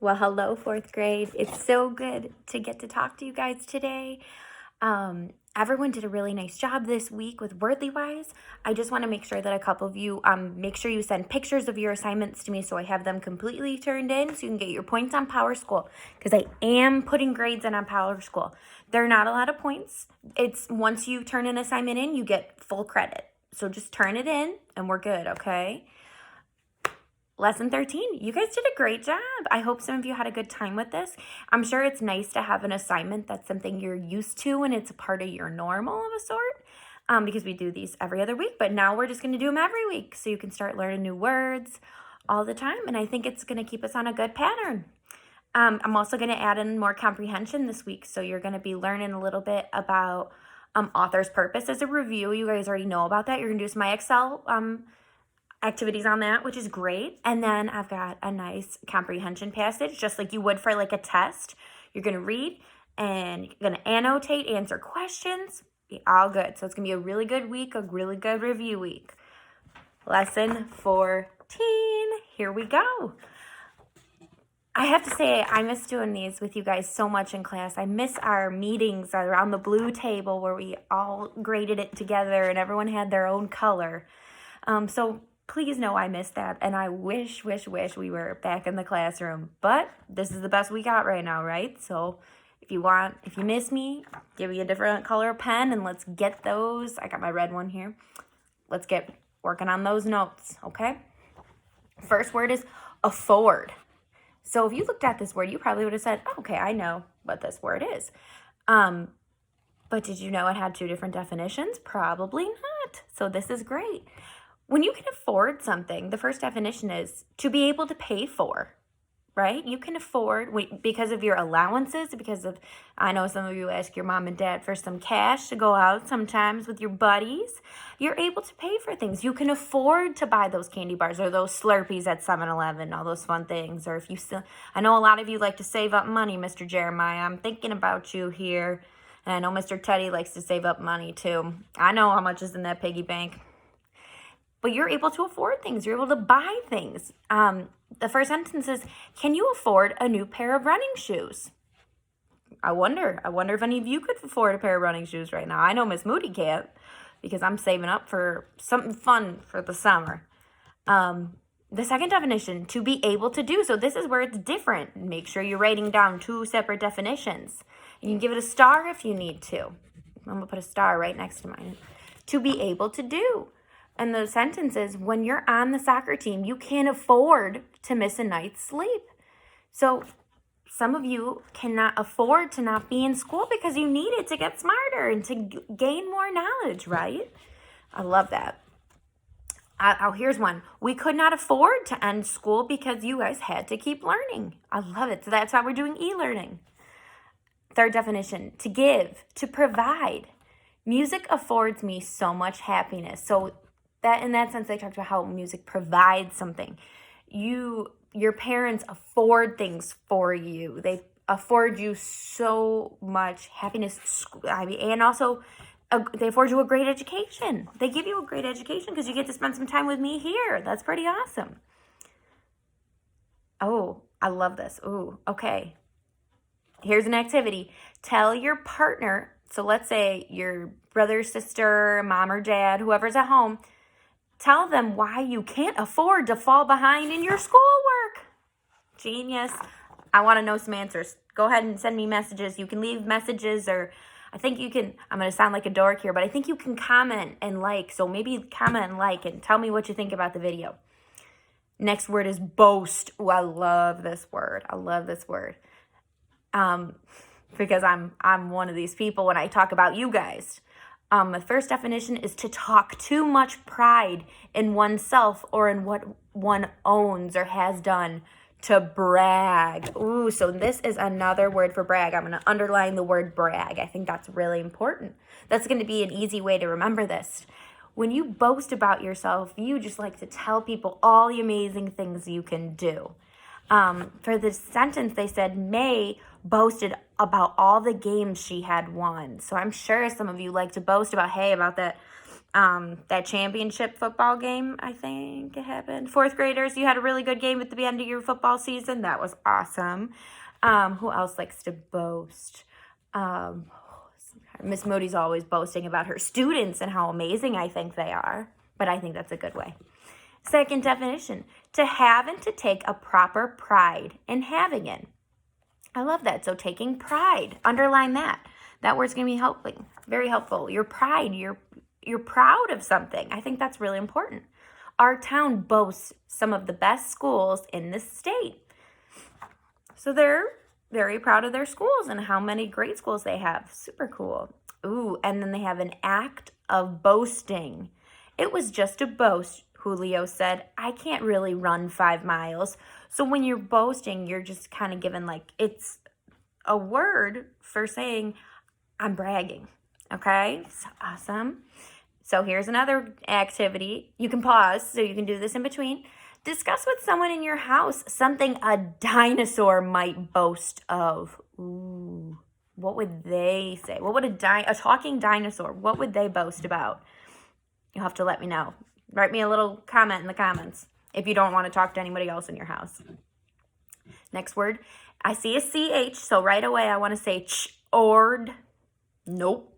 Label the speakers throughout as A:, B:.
A: Well, hello, fourth grade. It's so good to get to talk to you guys today. Everyone did a really nice job this week with Wordly Wise. I just want to make sure that a couple of you make sure you send pictures of your assignments to me so I have them completely turned in so you can get your points on Power School, because I am putting grades in on Power School. They're not a lot of points. It's once you turn an assignment in, you get full credit. So just turn it in and we're good, okay? Lesson 13, you guys did a great job. I hope some of you had a good time with this. I'm sure it's nice to have an assignment that's something you're used to and it's a part of your normal of a sort, because we do these every other week, but now we're just going to do them every week so you can start learning new words all the time, and I think it's going to keep us on a good pattern. I'm also going to add in more comprehension this week, so you're going to be learning a little bit about author's purpose as a review. You guys already know about that. You're going to do some Excel activities on that, which is great. And then I've got a nice comprehension passage, just like you would for like a test. You're going to read and you're going to annotate, answer questions, be all good. So it's going to be a really good week, a really good review week. Lesson 14. Here we go. I have to say, I miss doing these with you guys so much in class. I miss our meetings around the blue table where we all graded it together and everyone had their own color. So please know I miss that, and I wish we were back in the classroom. But this is the best we got right now, right? So if you miss me, give me a different color pen, and let's get those. I got my red one here. Let's get working on those notes, okay? First word is afford. So if you looked at this word, you probably would have said, oh, okay, I know what this word is. But did you know it had two different definitions? Probably not. So this is great. When you can afford something, the first definition is to be able to pay for, right? You can afford, because of your allowances, I know some of you ask your mom and dad for some cash to go out sometimes with your buddies. You're able to pay for things. You can afford to buy those candy bars or those Slurpees at 7-Eleven, all those fun things. Or if you still, I know a lot of you like to save up money, Mr. Jeremiah. I'm thinking about you here. And I know Mr. Teddy likes to save up money too. I know how much is in that piggy bank. But you're able to afford things. You're able to buy things. The first sentence is, can you afford a new pair of running shoes? I wonder if any of you could afford a pair of running shoes right now. I know Miss Moody can't, because I'm saving up for something fun for the summer. The second definition, to be able to do. So this is where it's different. Make sure you're writing down two separate definitions. You can give it a star if you need to. I'm going to put a star right next to mine. To be able to do. And the sentence is, when you're on the soccer team, you can't afford to miss a night's sleep. So some of you cannot afford to not be in school because you need it to get smarter and to gain more knowledge, right? I love that. Here's one. We could not afford to end school because you guys had to keep learning. I love it. So that's why we're doing e-learning. Third definition, to give, to provide. Music affords me so much happiness. So that in that sense, they talked about how music provides something. Your parents afford things for you. They afford you so much happiness. And also they afford you a great education. They give you a great education because you get to spend some time with me here. That's pretty awesome. Oh, I love this. Ooh, okay. Here's an activity. Tell your partner, so let's say your brother, sister, mom or dad, whoever's at home, tell them why you can't afford to fall behind in your schoolwork. Genius. I want to know some answers. Go ahead and send me messages. You can leave messages, or I think you can, I'm going to sound like a dork here, but I think you can comment and like. So maybe comment and like and tell me what you think about the video. Next word is boast. Oh, I love this word. Because I'm one of these people when I talk about you guys. The first definition is to talk too much pride in oneself or in what one owns or has done. To brag. Ooh, so this is another word for brag. I'm going to underline the word brag. I think that's really important. That's going to be an easy way to remember this. When you boast about yourself, you just like to tell people all the amazing things you can do. For this sentence, they said May boasted about all the games she had won. So I'm sure some of you like to boast about, hey, about that That championship football game, I think it happened. Fourth graders, you had a really good game at the end of your football season. That was awesome. Who else likes to boast? Miss Moody's always boasting about her students and how amazing I think they are, but I think that's a good way. Second definition, to have and to take a proper pride in having it. I love that. So taking pride, underline that. That word's going to be helping, very helpful. Your pride, you're proud of something. I think that's really important. Our town boasts some of the best schools in the state. So they're very proud of their schools and how many great schools they have. Super cool. Ooh, and then they have an act of boasting. It was just a boast, Julio said. I can't really run 5 miles. So when you're boasting, you're just kind of given like, it's a word for saying, I'm bragging. Okay, so awesome. So here's another activity. You can pause, so you can do this in between. Discuss with someone in your house something a dinosaur might boast of. Ooh, what would they say? What would a talking dinosaur, what would they boast about? You'll have to let me know. Write me a little comment in the comments if you don't want to talk to anybody else in your house. Next word. I see a CH, so right away I want to say ch-ord. Nope.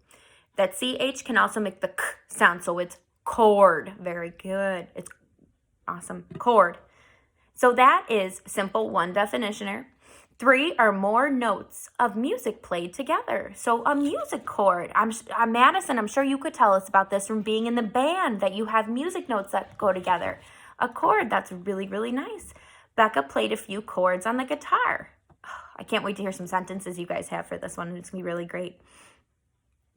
A: That CH can also make the k sound, so it's cord. Very good. It's awesome. Chord. So that is simple one definitioner. 3 or more notes of music played together. So a music chord. Madison, I'm sure you could tell us about this from being in the band, that you have music notes that go together. A chord, that's really, really nice. Becca played a few chords on the guitar. I can't wait to hear some sentences you guys have for this one. It's going to be really great.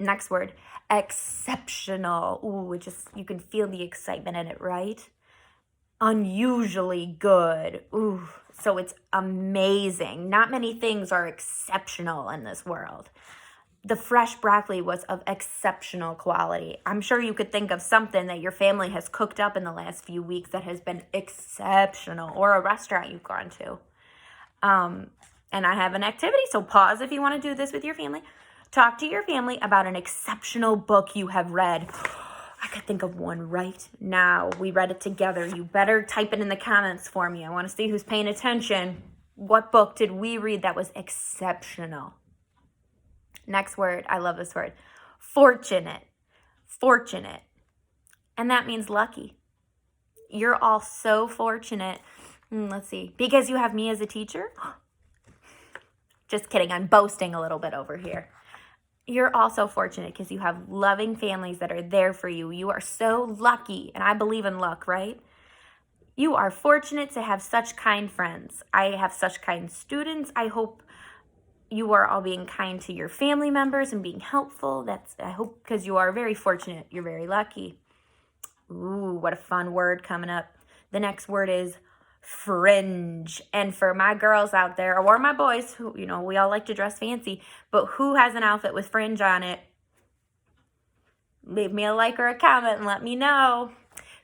A: Next word, exceptional. Ooh, you can feel the excitement in it, right? Unusually good. Ooh, so it's amazing. Not many things are exceptional in this world. The fresh broccoli was of exceptional quality. I'm sure you could think of something that your family has cooked up in the last few weeks that has been exceptional, or a restaurant you've gone to. And I have an activity, so pause if you want to do this with your family. Talk to your family about an exceptional book you have read. I could think of one right now. We read it together. You better type it in the comments for me. I want to see who's paying attention. What book did we read that was exceptional? Next word. I love this word. Fortunate. Fortunate. And that means lucky. You're all so fortunate. Let's see. Because you have me as a teacher? Just kidding. I'm boasting a little bit over here. You're also fortunate because you have loving families that are there for you. You are so lucky, and I believe in luck, right? You are fortunate to have such kind friends. I have such kind students. I hope you are all being kind to your family members and being helpful. I hope, because you are very fortunate. You're very lucky. Ooh, what a fun word coming up. The next word is fringe. And for my girls out there, or my boys, who, we all like to dress fancy, but who has an outfit with fringe on it? Leave me a like or a comment and let me know.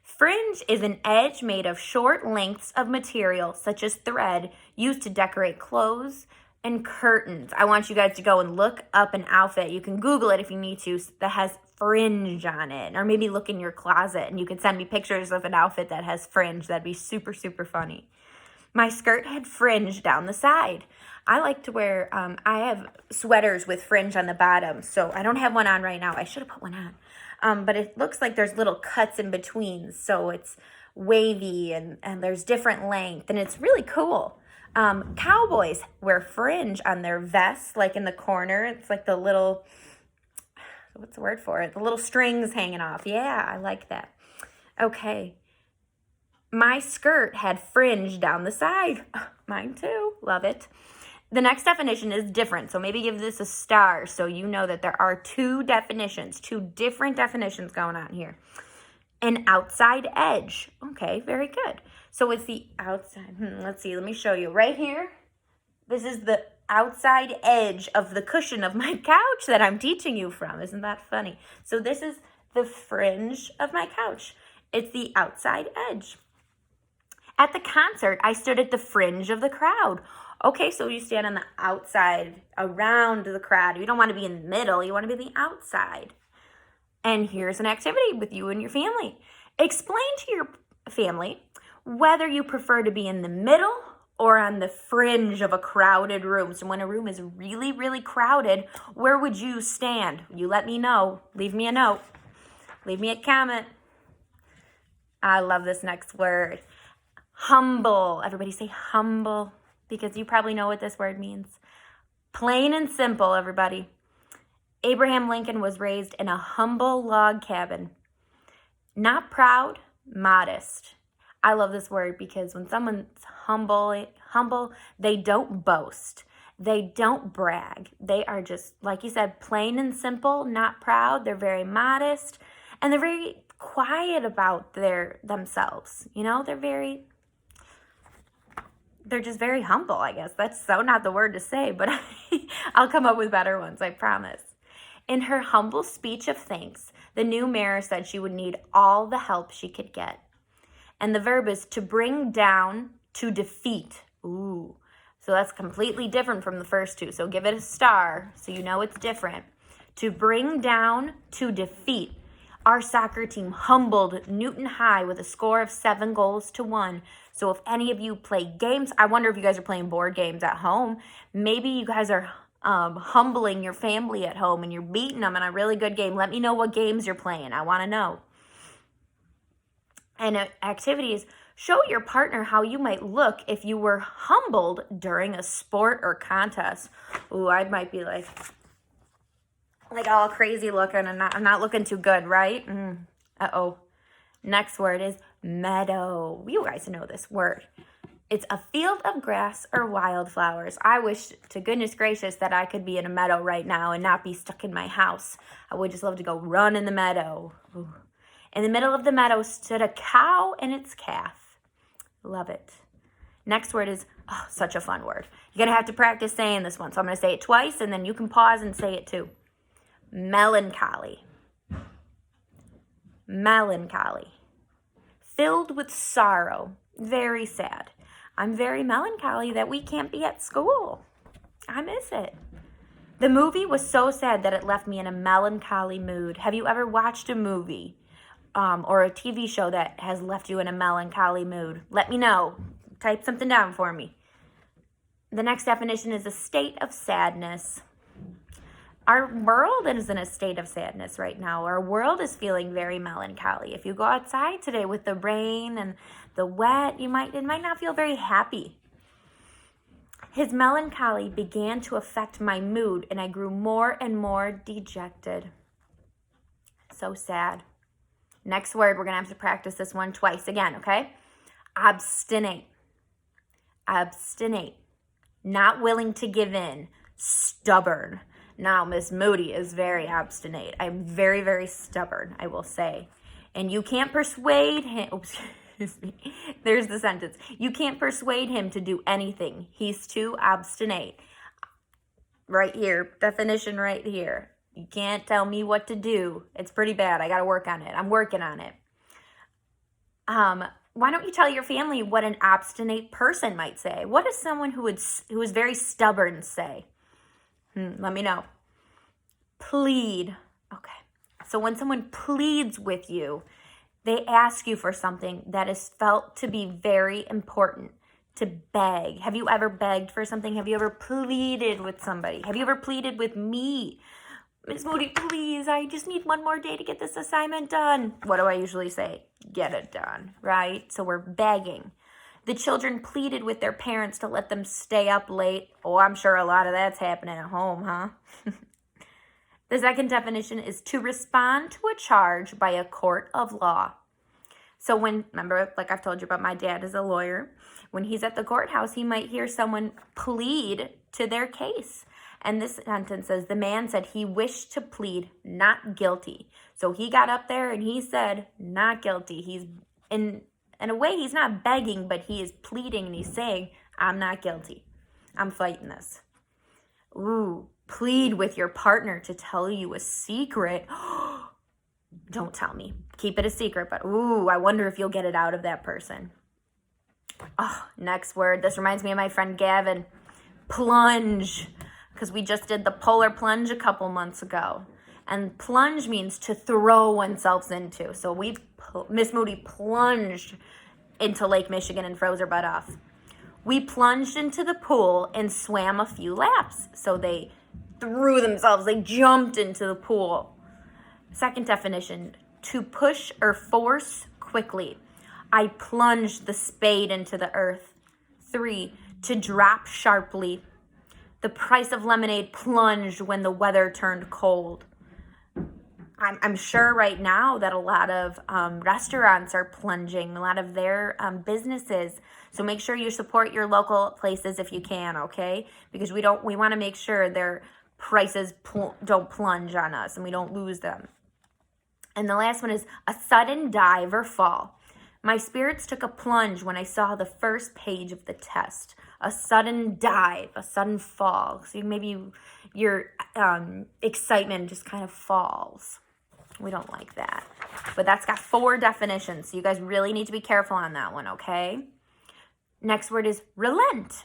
A: Fringe is an edge made of short lengths of material, such as thread, used to decorate clothes and curtains. I want you guys to go and look up an outfit. You can Google it if you need to, that has fringe on it. Or maybe look in your closet and you can send me pictures of an outfit that has fringe. That'd be super, super funny. My skirt had fringe down the side. I like to wear, I have sweaters with fringe on the bottom. So I don't have one on right now. I should have put one on. But it looks like there's little cuts in between. So it's wavy and there's different length. And it's really cool. Cowboys wear fringe on their vests, like in the corner. It's like the little, what's the word for it? The little strings hanging off. Yeah, I like that. Okay. My skirt had fringe down the side. Mine too. Love it. The next definition is different. So maybe give this a star so you know that there are two definitions, two different definitions going on here. An outside edge. Okay, very good. So it's the outside. Let's see. Let me show you. Right here, this is the outside edge of the cushion of my couch that I'm teaching you from. Isn't that funny? So this is the fringe of my couch. It's the outside edge. At the concert, I stood at the fringe of the crowd. Okay, so you stand on the outside, around the crowd. You don't want to be in the middle. You want to be the outside. And here's an activity with you and your family. Explain to your family whether you prefer to be in the middle or on the fringe of a crowded room. So when a room is really, really crowded, where would you stand? You let me know. Leave me a note. Leave me a comment. I love this next word. Humble. Everybody say humble, because you probably know what this word means. Plain and simple, everybody. Abraham Lincoln was raised in a humble log cabin. Not proud, modest. I love this word because when someone's humble, they don't boast. They don't brag. They are just, like you said, plain and simple, not proud. They're very modest, and they're very quiet about themselves. You know, they're just very humble, I guess. That's so not the word to say, but I'll come up with better ones, I promise. In her humble speech of thanks, the new mayor said she would need all the help she could get. And the verb is to bring down, to defeat. Ooh, so that's completely different from the first two. So give it a star so you know it's different. To bring down, to defeat. Our soccer team humbled Newton High with a score of 7-1. So if any of you play games, I wonder if you guys are playing board games at home. Maybe you guys are humbling your family at home and you're beating them in a really good game. Let me know what games you're playing. I want to know. And activities, show your partner how you might look if you were humbled during a sport or contest. Ooh, I might be like all crazy looking and I'm not looking too good, right? Uh-oh. Next word is meadow. You guys know this word. It's a field of grass or wildflowers. I wish to goodness gracious that I could be in a meadow right now and not be stuck in my house. I would just love to go run in the meadow. Ooh. In the middle of the meadow stood a cow and its calf. Love it. Next word is, such a fun word. You're going to have to practice saying this one. So I'm going to say it twice and then you can pause and say it too. Melancholy. Melancholy. Filled with sorrow. Very sad. I'm very melancholy that we can't be at school. I miss it. The movie was so sad that it left me in a melancholy mood. Have you ever watched a movie or a TV show that has left you in a melancholy mood? Let me know. Type something down for me. The next definition is a state of sadness. Our world is in a state of sadness right now. Our world is feeling very melancholy. If you go outside today with the rain and the wet, it might not feel very happy. His melancholy began to affect my mood, and I grew more and more dejected. So sad. Next word, we're going to have to practice this one twice again, okay? Obstinate. Obstinate. Not willing to give in. Stubborn. Now, Miss Moody is very obstinate. I'm very, very stubborn, I will say. And you can't persuade him. Oops, excuse me. There's the sentence. You can't persuade him to do anything. He's too obstinate. Right here. Definition right here. You can't tell me what to do. It's pretty bad. I got to work on it. I'm working on it. Why don't you tell your family what an obstinate person might say? What does someone who is very stubborn say? Let me know. Plead. Okay. So when someone pleads with you, they ask you for something that is felt to be very important. To beg. Have you ever begged for something? Have you ever pleaded with somebody? Have you ever pleaded with me? Ms. Moody, please, I just need one more day to get this assignment done. What do I usually say? Get it done, right? So we're begging. The children pleaded with their parents to let them stay up late. Oh, I'm sure a lot of that's happening at home, huh? The second definition is to respond to a charge by a court of law. So remember, like I've told you about, my dad is a lawyer. When he's at the courthouse, he might hear someone plead to their case. And this sentence says, the man said he wished to plead not guilty. So he got up there and he said, not guilty. He's in a way, he's not begging, but he is pleading and he's saying, I'm not guilty. I'm fighting this. Ooh, plead with your partner to tell you a secret. Don't tell me. Keep it a secret, but ooh, I wonder if you'll get it out of that person. Oh, next word. This reminds me of my friend Gavin. Plunge. Because we just did the polar plunge a couple months ago. And plunge means to throw oneself into. So Miss Moody plunged into Lake Michigan and froze her butt off. We plunged into the pool and swam a few laps. So they threw themselves, they jumped into the pool. Second definition, to push or force quickly. I plunged the spade into the earth. 3, to drop sharply. The price of lemonade plunged when the weather turned cold. I'm sure right now that a lot of restaurants are plunging, a lot of their businesses. So make sure you support your local places if you can, okay? Because we want to make sure their prices don't plunge on us and we don't lose them. And the last one is a sudden dive or fall. My spirits took a plunge when I saw the first page of the test. A sudden dive, a sudden fall. So maybe your excitement just kind of falls. We don't like that. But that's got 4 definitions. So you guys really need to be careful on that one, okay? Next word is relent.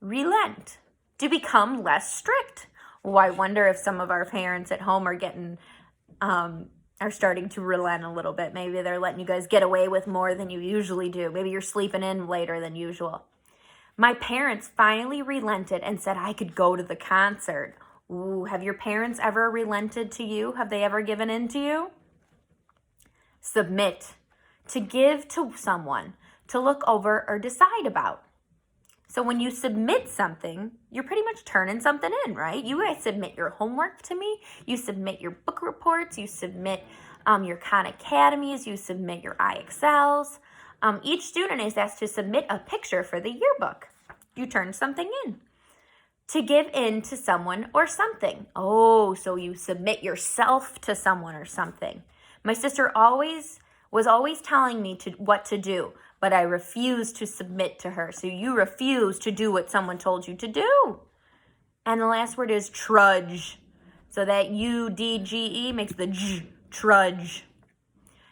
A: Relent. To become less strict. Oh, I wonder if some of our parents at home are getting... are starting to relent a little bit. Maybe they're letting you guys get away with more than you usually do. Maybe you're sleeping in later than usual. My parents finally relented and said I could go to the concert. Ooh, have your parents ever relented to you? Have they ever given in to you? Submit. To give to someone, to look over or decide about. So when you submit something, you're pretty much turning something in, right? You guys submit your homework to me. You submit your book reports. You submit your Khan Academies. You submit your IXLs. Each student is asked to submit a picture for the yearbook. You turn something in. To give in to someone or something. Oh, so you submit yourself to someone or something. My sister was always telling me what to do, but I refused to submit to her. So you refuse to do what someone told you to do. And the last word is trudge. So that UDGE makes the J, trudge.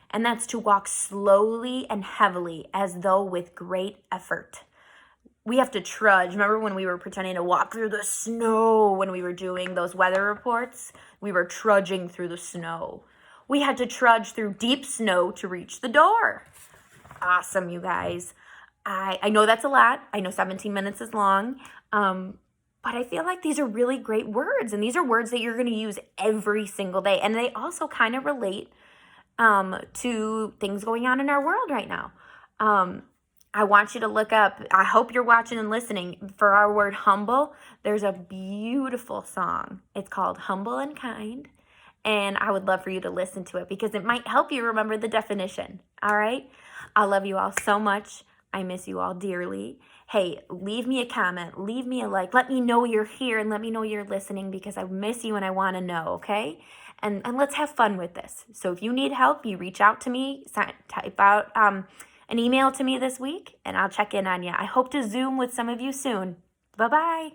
A: And that's to walk slowly and heavily as though with great effort. We have to trudge. Remember when we were pretending to walk through the snow when we were doing those weather reports? We were trudging through the snow. We had to trudge through deep snow to reach the door. Awesome, you guys. I know that's a lot. I know 17 minutes is long. But I feel like these are really great words. And these are words that you're going to use every single day. And they also kind of relate to things going on in our world right now. I want you to look up, I hope you're watching and listening, for our word humble. There's a beautiful song. It's called Humble and Kind. And I would love for you to listen to it because it might help you remember the definition. All right? I love you all so much. I miss you all dearly. Hey, leave me a comment. Leave me a like. Let me know you're here and let me know you're listening because I miss you and I want to know, okay? And let's have fun with this. So if you need help, you reach out to me, type out an email to me this week, and I'll check in on you. I hope to Zoom with some of you soon. Bye-bye.